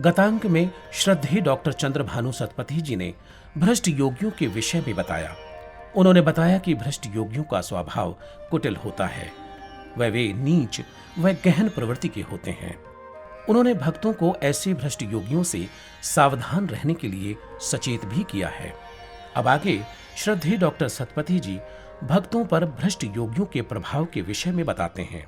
गतांक में श्रद्धेय डॉक्टर चंद्रभानु सतपथी जी ने भ्रष्ट योगियों के विषय में बताया। उन्होंने बताया कि भ्रष्ट योगियों का स्वभाव कुटिल होता है, वे नीच व गहन प्रवृत्ति के होते हैं। उन्होंने भक्तों को ऐसे भ्रष्ट योगियों से सावधान रहने के लिए सचेत भी किया है। अब आगे श्रद्धेय डॉक्टर सतपथी जी भक्तों पर भ्रष्ट योगियों के प्रभाव के विषय में बताते हैं।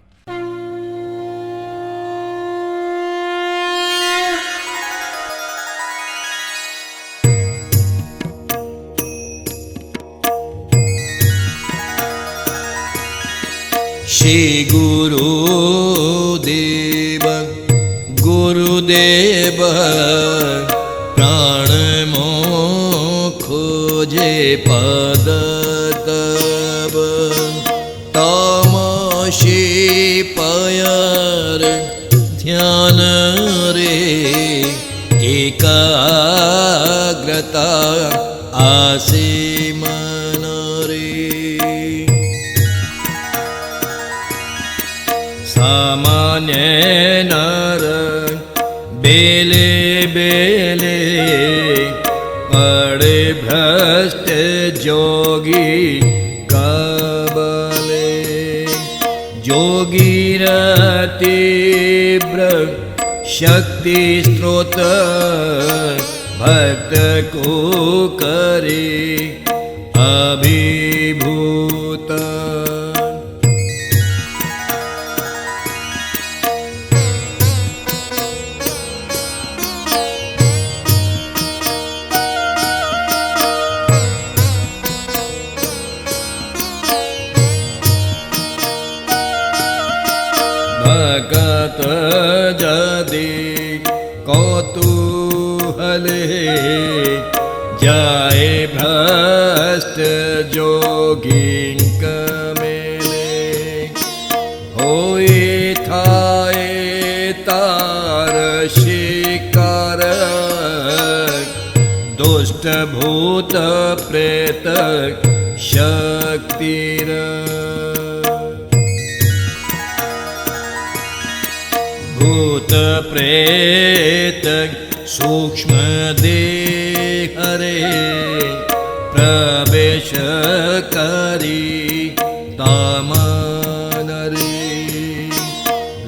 श्री गुरुदेव गुरुदेव प्राण खोजे पद तब तमसी पयर ध्यान रे एकाग्रता आसे मन रे सामान्य नर बेले बेले पड़े भ्रष्ट जोगी कबले जोगी तीव्र शक्ति स्रोत भक्त को करे अभिभूत भगत जदि कौतूहले जाए भ्रष्ट जोगिंक मेले होए थाए तार शिकार दुष्ट भूत प्रेत शक्तिर भूत प्रेत सूक्ष्म देह रे प्रवेश करी तामन रे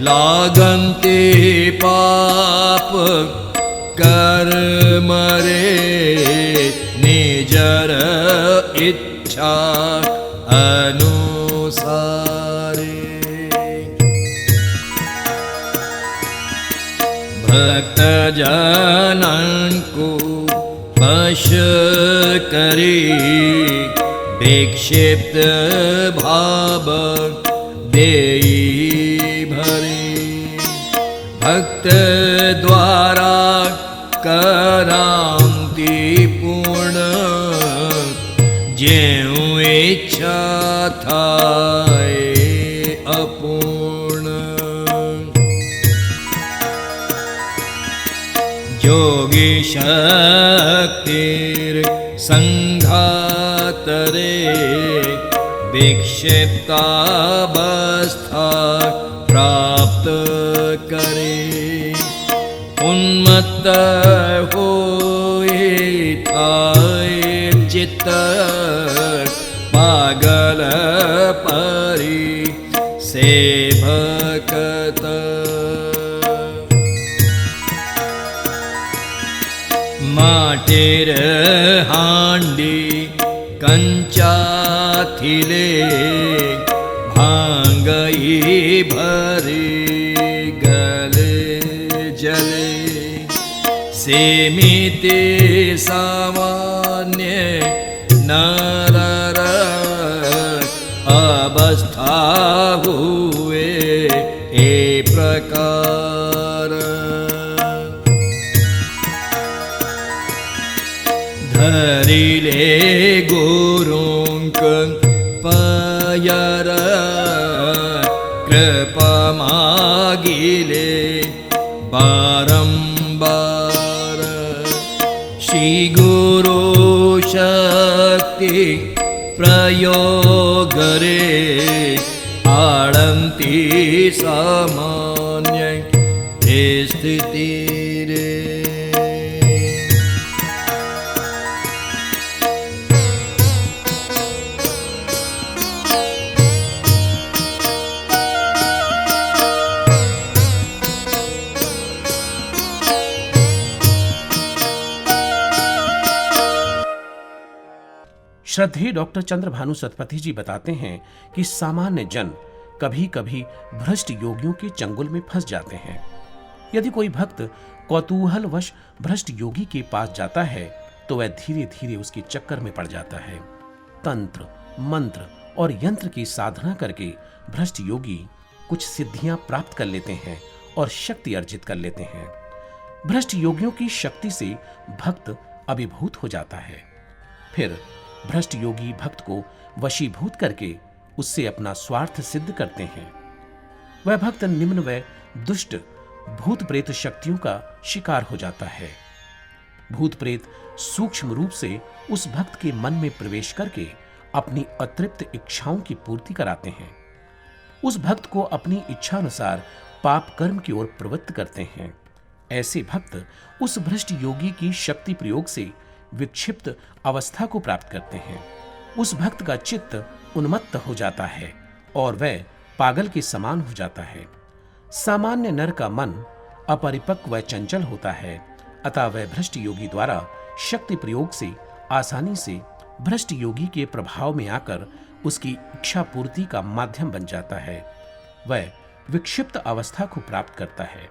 लागन्ते पाप कर्म रे निजर इच्छा अनुसारे भक्त जनन को वश करी विक्षिप्त भाव देई भरी भक्त द्वारा करांति पूर्ण ज्यों इच्छा थाए अपूर्ण योगी शक्तिर संघात रे विक्षिप्तावस्था प्राप्त करे उन्मत्त होए थाए चित्त पागल परी से भक्त माटेर हांडी कंचाथिले भांगई भरी गले जले सेमिते सामान्य नरर अवस्था हुए ए प्रकार धरिले गुरुंक यर कृपा मागिले बारंबार श्री गुरु शक्ति प्रयोग रे आळंती सामान्य स्थिति रे। श्रद्धेय डॉक्टर चंद्रभानु सतपथी जी बताते हैं कि सामान्य जन कभी कभी भ्रष्ट योगियों के चंगुल में फंस जाते हैं। यदि कोई भक्त कौतूहलवश भ्रष्ट योगी के पास जाता है तो वह धीरे धीरे उसके चक्कर में पड़ जाता है। तंत्र, मंत्र और यंत्र की साधना करके भ्रष्ट योगी कुछ सिद्धियां प्राप्त कर लेते हैं और शक्ति अर्जित कर लेते हैं। भ्रष्ट योगियों की शक्ति से भक्त अभिभूत हो जाता है। फिर भ्रष्ट योगी भक्त को वशीभूत करके उससे अपना स्वार्थ सिद्ध करते हैं। वह भक्त निम्न व दुष्ट भूत प्रेत शक्तियों का शिकार हो जाता है। भूत प्रेत सूक्ष्म रूप से उस भक्त के मन में प्रवेश करके अपनी अतृप्त इच्छाओं की पूर्ति कराते हैं। उस भक्त को अपनी इच्छा अनुसार पाप कर्म की ओर प्रवृत्त करते हैं। ऐसे भक्त उस भ्रष्ट योगी की शक्ति प्रयोग से विक्षिप्त अवस्था को प्राप्त करते हैं। उस भक्त का चित्त उन्मत्त हो जाता है और वह पागल के समान हो जाता है। सामान्य नर का मन अपरिपक्व व चंचल होता है, अतः वह भ्रष्ट योगी द्वारा शक्ति प्रयोग से आसानी से भ्रष्ट योगी के प्रभाव में आकर उसकी इच्छा पूर्ति का माध्यम बन जाता है। वह विक्षिप्त अवस्था को प्राप्त करता है।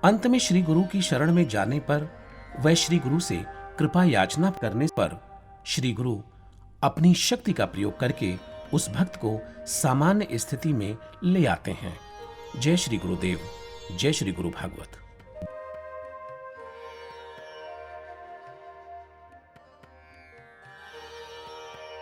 अंत में श्री गुरु की शरण में जाने पर वह श्री गुरु से कृपा याचना करने पर श्री गुरु अपनी शक्ति का प्रयोग करके उस भक्त को सामान्य स्थिति में ले आते हैं। जय श्री गुरुदेव, जय श्री गुरु भागवत।